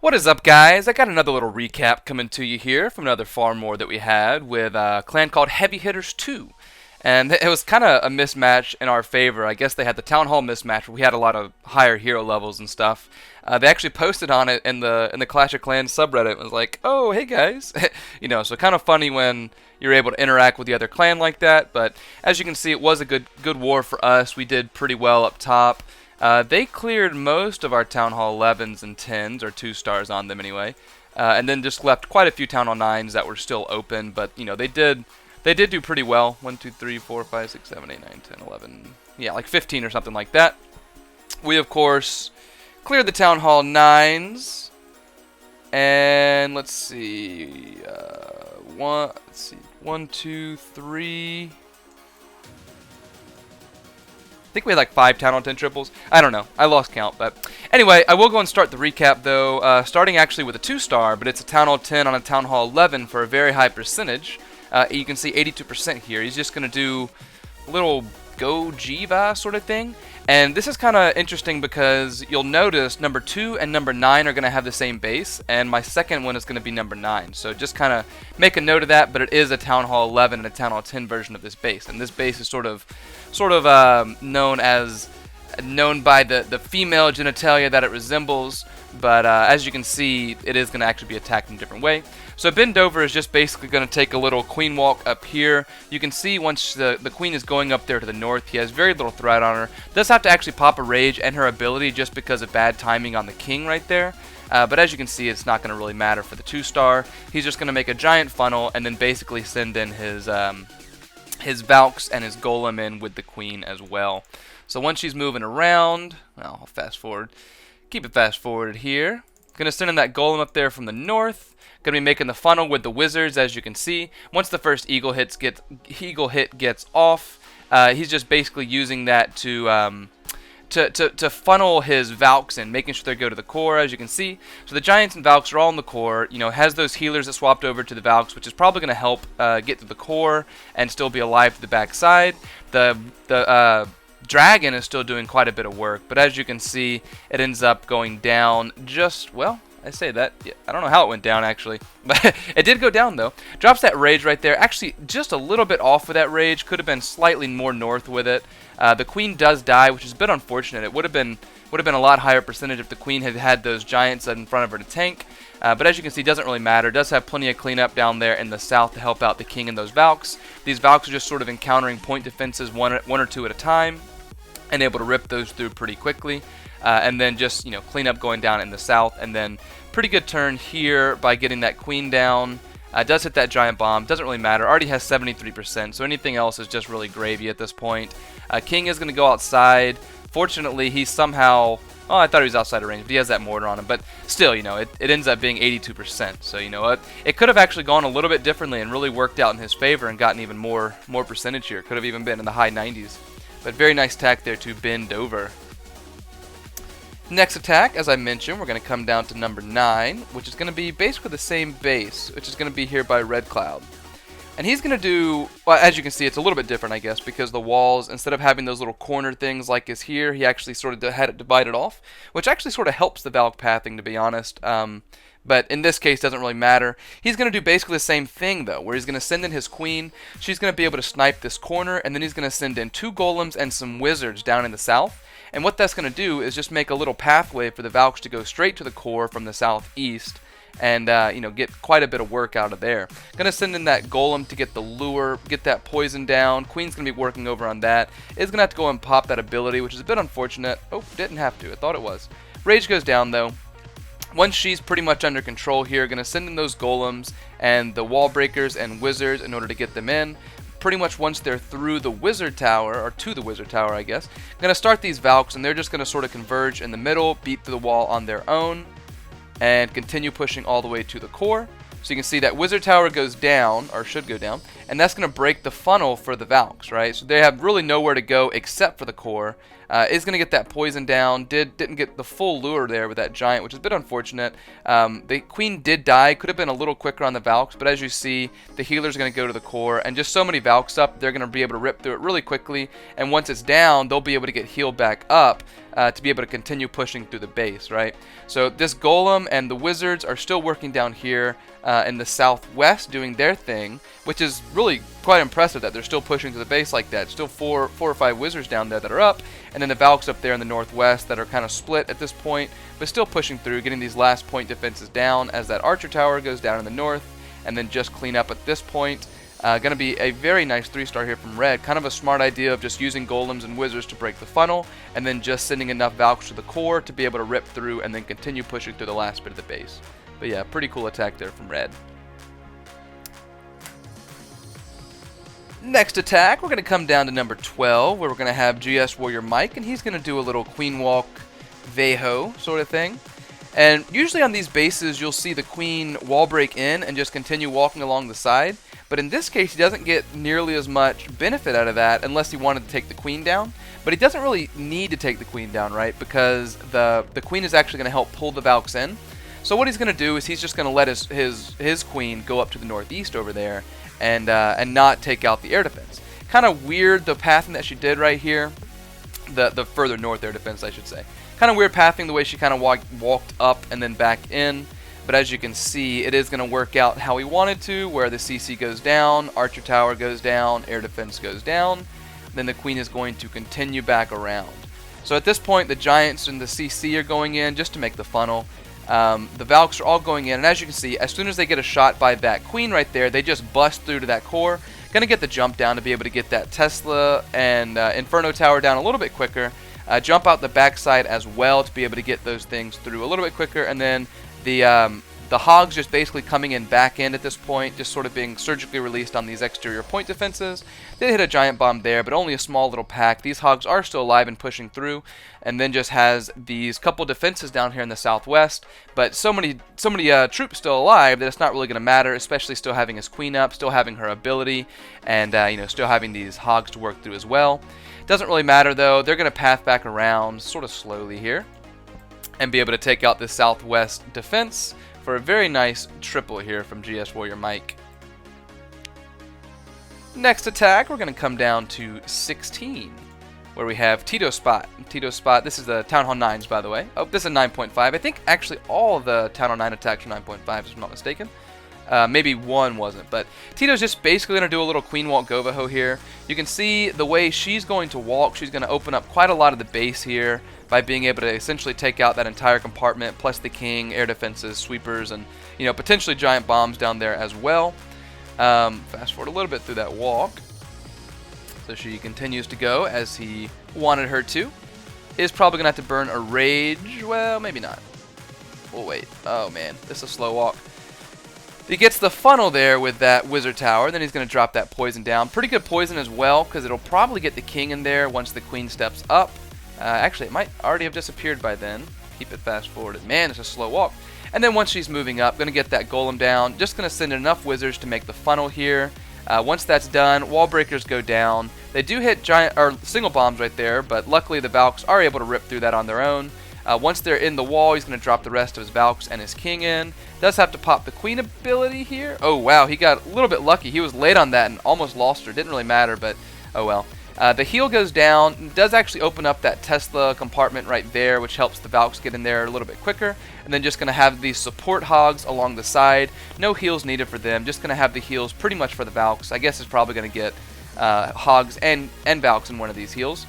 What is up, guys? I got another little recap coming to you here from another farm war that we had with a clan called Heavy Hitters 2. And it was kind of a mismatch in our favor. I guess they had the Town Hall mismatch where we had a lot of higher hero levels and stuff. They actually posted on it in the Clash of Clans subreddit. It was like, oh, hey guys. So kind of funny when you're able to interact with the other clan like that. But as you can see, it was a good war for us. We did pretty well up top. They cleared most of our Town Hall 11s and 10s, or 2 stars on them anyway, and then just left quite a few Town Hall 9s that were still open, but, they did do pretty well. 1, 2, 3, 4, 5, 6, 7, 8, 9, 10, 11, yeah, like 15 or something like that. We, of course, cleared the Town Hall 9s, and let's see, 1, 2, 3... I think we had like 5 Town Hall 10 triples. I don't know. I lost count. But anyway, I will go and start the recap, though. Starting actually with a 2-star, but it's a Town Hall 10 on a Town Hall 11 for a very high percentage. You can see 82% here. He's just going to do a little GoGiVa sort of thing. And this is kind of interesting because you'll notice number 2 and number 9 are going to have the same base, and my second one is going to be number 9. So just kind of make a note of that, but it is a Town Hall 11 and a Town Hall 10 version of this base. And this base is sort of known by the female genitalia that it resembles, but as you can see, it is going to actually be attacked in a different way. So Bendover is just basically going to take a little queen walk up here. You can see once the queen is going up there to the north, he has very little threat on her. Does have to actually pop a rage and her ability just because of bad timing on the king right there. But as you can see, it's not going to really matter for the 2-star. He's just going to make a giant funnel and then basically send in his Valks and his Golem in with the queen as well. So once she's moving around, well, I'll fast forward. Keep it fast forwarded here. Going to send in that Golem up there from the north. Going to be making the funnel with the wizards, as you can see. Once the first eagle hit gets off, he's just basically using that to funnel his Valks in, making sure they go to the core, as you can see. So the Giants and Valks are all in the core. Has those healers that swapped over to the Valks, which is probably going to help get to the core and still be alive to the backside. The Dragon is still doing quite a bit of work, but as you can see, it ends up going down just, well, I say that, yeah, I don't know how it went down actually, but it did go down though. Drops that rage right there, actually just a little bit off with that rage, could have been slightly more north with it. The queen does die, which is a bit unfortunate. It would have been a lot higher percentage if the queen had had those giants in front of her to tank. But as you can see, doesn't really matter. Does have plenty of cleanup down there in the south to help out the king and those Valks. These Valks are just sort of encountering point defenses one or two at a time, and able to rip those through pretty quickly. And then just clean up going down in the south, and then pretty good turn here by getting that queen down. Does hit that giant bomb, doesn't really matter, already has 73%, so anything else is just really gravy at this point. King is going to go outside. Fortunately, he's somehow, oh, I thought he was outside of range, but he has that mortar on him, but still, it ends up being 82%, so it could have actually gone a little bit differently and really worked out in his favor and gotten even more percentage here. Could have even been in the high 90s, but very nice attack there to Bendover. Next attack, as I mentioned, we're going to come down to number 9, which is going to be basically the same base, which is going to be here by Red Cloud. And he's going to do, well, as you can see, it's a little bit different, I guess, because the walls, instead of having those little corner things like is here, he actually sort of had it divided off, which actually sort of helps the Valk pathing, to be honest. But in this case, doesn't really matter. He's going to do basically the same thing, though, where he's going to send in his queen. She's going to be able to snipe this corner, and then he's going to send in 2 golems and some wizards down in the south. And what that's going to do is just make a little pathway for the Valks to go straight to the core from the southeast and, get quite a bit of work out of there. Going to send in that golem to get the lure, get that poison down. Queen's going to be working over on that. Is going to have to go and pop that ability, which is a bit unfortunate. Oh, didn't have to. I thought it was. Rage goes down, though. Once she's pretty much under control here, going to send in those golems and the wall breakers and wizards in order to get them in. Pretty much once they're through the wizard tower, or to the wizard tower, I guess, going to start these Valks, and they're just going to sort of converge in the middle, beat through the wall on their own, and continue pushing all the way to the core. So you can see that wizard tower goes down, or should go down, and that's going to break the funnel for the Valks, right? So they have really nowhere to go except for the core. Is going to get that poison down. Didn't get the full lure there with that giant, which is a bit unfortunate. The queen did die. Could have been a little quicker on the Valks, but as you see, the healer's going to go to the core, and just so many Valks up, they're going to be able to rip through it really quickly, and once it's down, they'll be able to get healed back up to be able to continue pushing through the base, right? So this golem and the wizards are still working down here in the southwest doing their thing, which is really quite impressive that they're still pushing to the base like that. Still four or five wizards down there that are up, and then the Valks up there in the northwest that are kind of split at this point, but still pushing through, getting these last point defenses down as that archer tower goes down in the north, and then just clean up at this point. Going to be a very nice 3-star here from red. Kind of a smart idea of just using golems and wizards to break the funnel, and then just sending enough Valks to the core to be able to rip through and then continue pushing through the last bit of the base. But yeah, pretty cool attack there from red. Next attack, we're going to come down to number 12, where we're going to have GSWarriorMike, and he's going to do a little queen walk VaHo sort of thing. And usually on these bases, you'll see the queen wall break in and just continue walking along the side. But in this case, he doesn't get nearly as much benefit out of that unless he wanted to take the queen down. But he doesn't really need to take the queen down, right? Because the queen is actually going to help pull the Valks in. So what he's going to do is he's just going to let his queen go up to the northeast over there and not take out the air defense. Kind of weird the pathing that she did right here. The further north air defense, I should say. Kind of weird pathing the way she kind of walked up and then back in. But as you can see, it is going to work out how he wanted to, where the CC goes down, archer tower goes down, air defense goes down. Then the queen is going to continue back around. So at this point, the giants and the CC are going in just to make the funnel. The Valks are all going in, and as you can see, as soon as they get a shot by that queen right there, they just bust through to that core. Gonna get the jump down to be able to get that Tesla and Inferno tower down a little bit quicker. Jump out the backside as well to be able to get those things through a little bit quicker, and then the hogs just basically coming in back end at this point, just sort of being surgically released on these exterior point defenses. They hit a giant bomb there, but only a small little pack. These hogs are still alive and pushing through, and then just has these couple defenses down here in the southwest. But so many troops still alive that it's not really going to matter, especially still having his queen up, still having her ability, and still having these hogs to work through as well. Doesn't really matter though. They're going to path back around sort of slowly here and be able to take out this southwest defense for a very nice triple here from GSWarriorMike. Next attack, we're going to come down to 16, where we have Titospot. Titospot, this is the Town Hall 9s, by the way. Oh, this is a 9.5. I think actually all of the Town Hall 9 attacks are 9.5, if I'm not mistaken. Maybe one wasn't, but Tito's just basically going to do a little queen walk GoVaHo here. You can see the way she's going to walk, she's going to open up quite a lot of the base here by being able to essentially take out that entire compartment, plus the king, air defenses, sweepers, and potentially giant bombs down there as well. Fast forward a little bit through that walk. So she continues to go as he wanted her to. Is probably going to have to burn a rage. Well, maybe not. We'll wait. Oh man, this is a slow walk. He gets the funnel there with that wizard tower, then he's going to drop that poison down. Pretty good poison as well, because it'll probably get the king in there once the queen steps up. Actually, it might already have disappeared by then. Keep it fast forwarded. Man, it's a slow walk. And then once she's moving up, going to get that golem down. Just going to send enough wizards to make the funnel here. Once that's done, wall breakers go down. They do hit giant or single bombs right there, but luckily the Valks are able to rip through that on their own. Once they're in the wall, he's going to drop the rest of his Valks and his king in. Does have to pop the queen ability here. Oh, wow, he got a little bit lucky. He was late on that and almost lost her. Didn't really matter, but oh well. The heal goes down. Does actually open up that Tesla compartment right there, which helps the Valks get in there a little bit quicker. And then just going to have these support hogs along the side. No heals needed for them. Just going to have the heals pretty much for the Valks. I guess it's probably going to get hogs and Valks in one of these heals.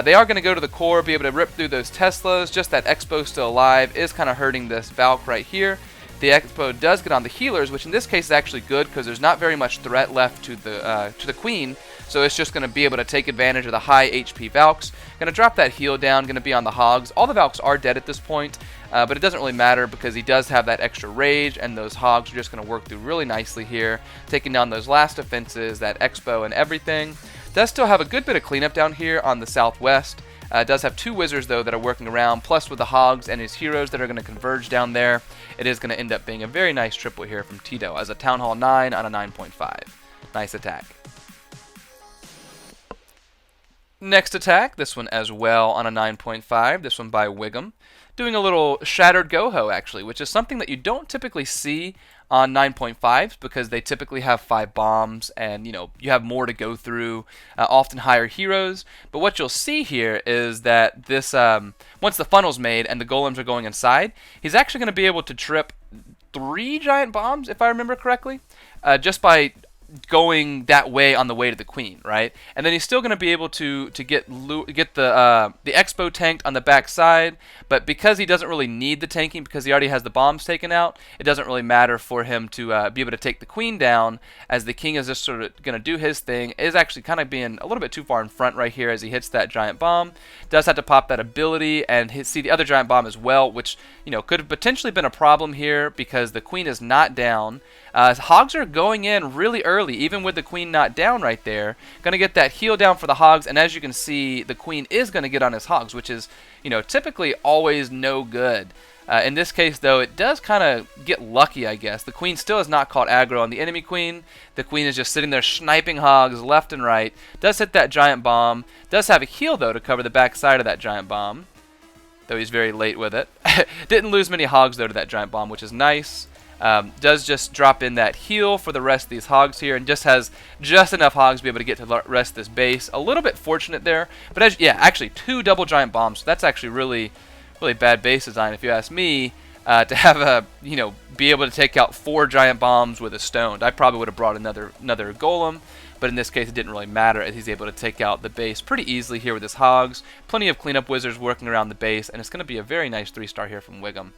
They are going to go to the core, be able to rip through those Teslas. Just that Expo still alive is kind of hurting this Valk right here. The Expo does get on the healers, which in this case is actually good because there's not very much threat left to the queen. So it's just going to be able to take advantage of the high HP Valks. Going to drop that heal down, going to be on the hogs. All the Valks are dead at this point, but it doesn't really matter because he does have that extra rage, and those hogs are just going to work through really nicely here, taking down those last defenses, that Expo and everything. Does still have a good bit of cleanup down here on the southwest. Does have two wizards though that are working around, plus with the hogs and his heroes that are going to converge down there. It is going to end up being a very nice triple here from Tito as a Town Hall 9 on a 9.5. Nice attack. Next attack, this one as well on a 9.5, this one by Wiggum. Doing a little shattered GoHo actually, which is something that you don't typically see on 9.5s because they typically have 5 bombs and you have more to go through, often higher heroes. But what you'll see here is that this once the funnel's made and the golems are going inside, he's actually going to be able to trip 3 giant bombs if I remember correctly, just by going that way on the way to the queen, right? And then he's still going to be able to get the expo tanked on the back side, but because he doesn't really need the tanking because he already has the bombs taken out, it doesn't really matter for him to be able to take the queen down, as the king is just sort of going to do his thing. Is actually kind of being a little bit too far in front right here as he hits that giant bomb. Does have to pop that ability and see the other giant bomb as well, which could have potentially been a problem here because the queen is not down. Hogs are going in really early, even with the queen not down right there. Going to get that heal down for the hogs, and as you can see, the queen is going to get on his hogs, which is, typically always no good. In this case, though, it does kind of get lucky, I guess. The queen still has not caught aggro on the enemy queen. The queen is just sitting there sniping hogs left and right. Does hit that giant bomb. Does have a heal, though, to cover the back side of that giant bomb, though he's very late with it. Didn't lose many hogs, though, to that giant bomb, which is nice. Does just drop in that heal for the rest of these hogs here, and just has just enough hogs to be able to get to the rest of this base. A little bit fortunate there, but yeah, actually 2 double giant bombs. So that's actually really bad base design, if you ask me. To have be able to take out 4 giant bombs with a stone. I probably would have brought another golem, but in this case it didn't really matter as he's able to take out the base pretty easily here with his hogs. Plenty of cleanup wizards working around the base, and it's going to be a very nice 3-star here from Wiggum.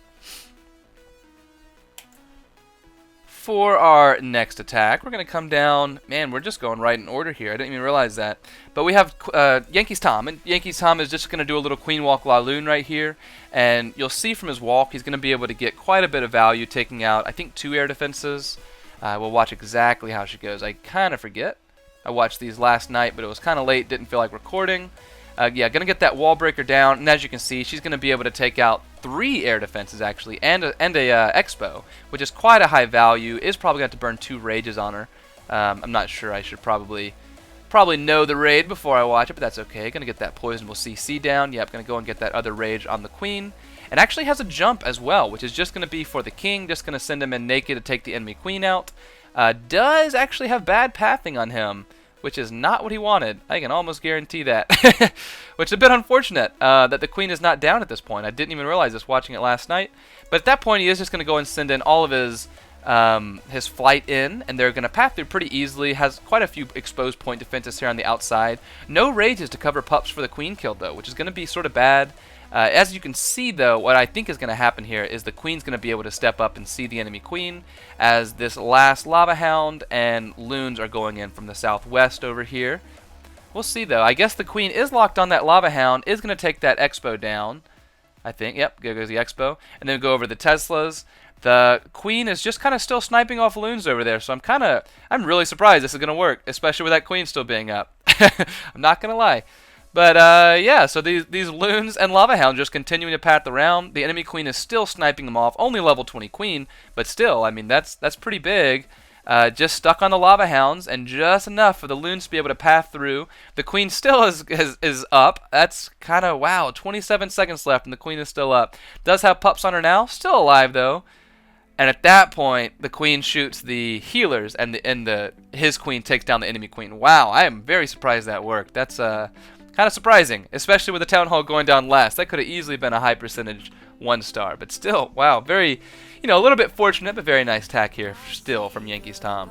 For our next attack, we're going to come down. Man, we're just going right in order here. I didn't even realize that. But we have YankeeTom, and YankeeTom is just going to do a little Queen Walk LaLoon right here. And you'll see from his walk, he's going to be able to get quite a bit of value, taking out, I think, 2 air defenses. We'll watch exactly how she goes. I kind of forget. I watched these last night, but it was kind of late, didn't feel like recording. Yeah, going to get that wall breaker down, and as you can see, she's going to be able to take out 3 air defenses actually, and a expo, which is quite a high value. Is probably going to have to burn 2 rages on her. I'm not sure. I should probably know the raid before I watch it, but that's okay. Going to get that poisonable CC down. Yep, going to go and get that other rage on the queen. And actually has a jump as well, which is just going to be for the king. Just going to send him in naked to take the enemy queen out. Does actually have bad pathing on him, which is not what he wanted. I can almost guarantee that. Which is a bit unfortunate that the queen is not down at this point. I didn't even realize this watching it last night. But at that point, he is just going to go and send in all of his flight in, and they're going to path through pretty easily. Has quite a few exposed point defenses here on the outside. No rages to cover pups for the queen kill, though, which is going to be sort of bad. As you can see, though, what I think is going to happen here is the queen's going to be able to step up and see the enemy queen, as this last lava hound and loons are going in from the southwest over here. We'll see, though. I guess the queen is locked on that lava hound, is going to take that expo down. I think, yep, there goes the expo. And then go over the Teslas. The queen is just kind of still sniping off loons over there, so I'm really surprised this is going to work, especially with that queen still being up. I'm not going to lie. But yeah, so these loons and lava hounds just continuing to path around. The enemy queen is still sniping them off. Only level 20 queen, but still, I mean, that's pretty big. Just stuck on the lava hounds, and just enough for the loons to be able to path through. The queen still is up. That's kind of, wow, 27 seconds left, and the queen is still up. Does have pups on her now. Still alive, though. And at that point, the queen shoots the healers, and his queen takes down the enemy queen. Wow, I am very surprised that worked. That's kind of surprising, especially with the town hall going down last. That could have easily been a high percentage 1-star, but still, wow, very, a little bit fortunate, but very nice attack here still from YankeeTom.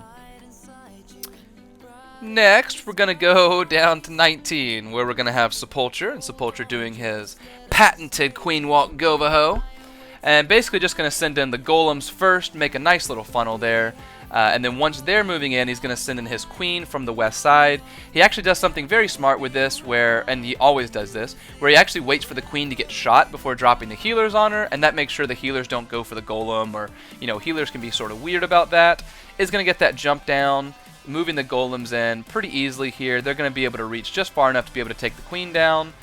Next, we're going to go down to 19, where we're going to have Sepulcher, and Sepulcher doing his patented Queen Walk GoVaHo. And basically just going to send in the golems first, make a nice little funnel there. And then once they're moving in, he's going to send in his queen from the west side. He actually does something very smart with this, and he always does this, where he actually waits for the queen to get shot before dropping the healers on her, and that makes sure the healers don't go for the golem, or, healers can be sort of weird about that. Is going to get that jump down, moving the golems in pretty easily here. They're going to be able to reach just far enough to be able to take the queen down.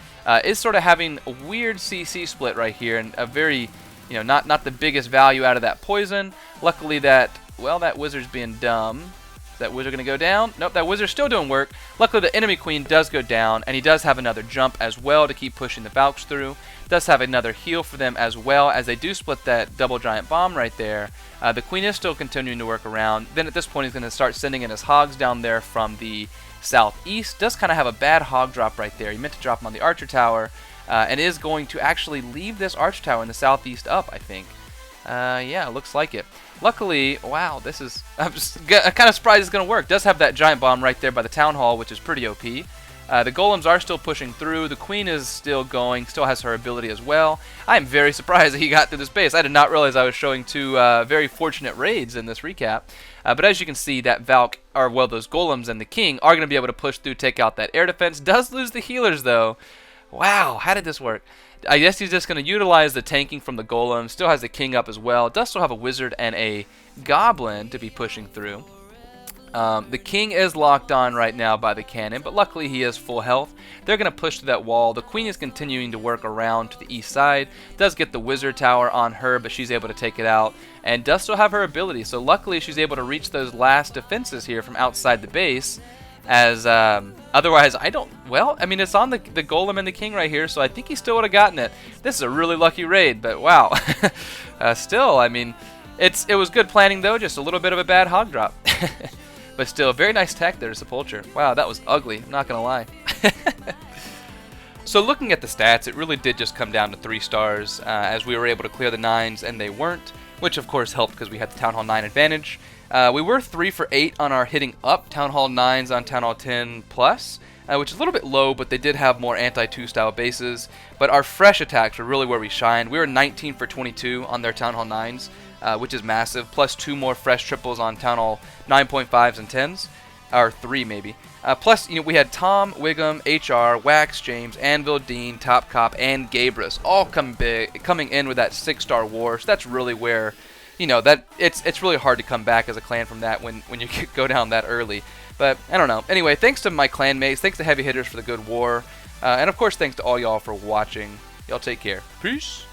Is sort of having a weird CC split right here, and a very, not the biggest value out of that poison. Luckily that wizard's being dumb. Is that wizard going to go down? Nope, that wizard's still doing work. Luckily, the enemy queen does go down, and he does have another jump as well to keep pushing the Valks through. Does have another heal for them as well, as they do split that double giant bomb right there. The queen is still continuing to work around. Then at this point, he's going to start sending in his hogs down there from the southeast. Does kind of have a bad hog drop right there. He meant to drop him on the archer tower, and is going to actually leave this archer tower in the southeast up, I think. Yeah, looks like it. Luckily, wow, this is... I'm kind of surprised it's going to work. Does have that giant bomb right there by the town hall, which is pretty OP. The golems are still pushing through. The queen is still going, still has her ability as well. I am very surprised that he got through this base. I did not realize I was showing two very fortunate raids in this recap. But as you can see, that Valk, or well, those golems and the king are going to be able to push through, take out that air defense. Does lose the healers, though. Wow, how did this work? I guess he's just going to utilize the tanking from the golem. Still has the king up as well. Does still have a wizard and a goblin to be pushing through. The king is locked on right now by the cannon, but luckily he has full health. They're going to push to that wall. The queen is continuing to work around to the east side. Does get the wizard tower on her, but she's able to take it out. And does still have her ability, so luckily she's able to reach those last defenses here from outside the base. As otherwise, I don't. Well, I mean, it's on the golem and the king right here, so I think he still would have gotten it. This is a really lucky raid, but wow. Still, I mean, it was good planning though. Just a little bit of a bad hog drop, but still, very nice tech there, Sepulcher. Wow, that was ugly. I'm not gonna lie. So looking at the stats, it really did just come down to 3 stars, as we were able to clear the 9s and they weren't, which of course helped because we had the Town Hall 9 advantage. We were 3 for 8 on our hitting up Town Hall 9s on Town Hall 10 plus, which is a little bit low, but they did have more anti-2 style bases. But our fresh attacks were really where we shined. We were 19 for 22 on their Town Hall 9s, which is massive, plus 2 more fresh triples on Town Hall 9.5s and 10s, or 3 maybe. Plus, we had Tom, Wiggum, HR, Wax, James, Anvil, Dean, Top Cop, and Gabrus all coming in with that 6-star war. So that's really where, that it's really hard to come back as a clan from that when you go down that early. But I don't know. Anyway, thanks to my clan mates, thanks to Heavy Hitters for the good war, and of course thanks to all y'all for watching. Y'all take care. Peace.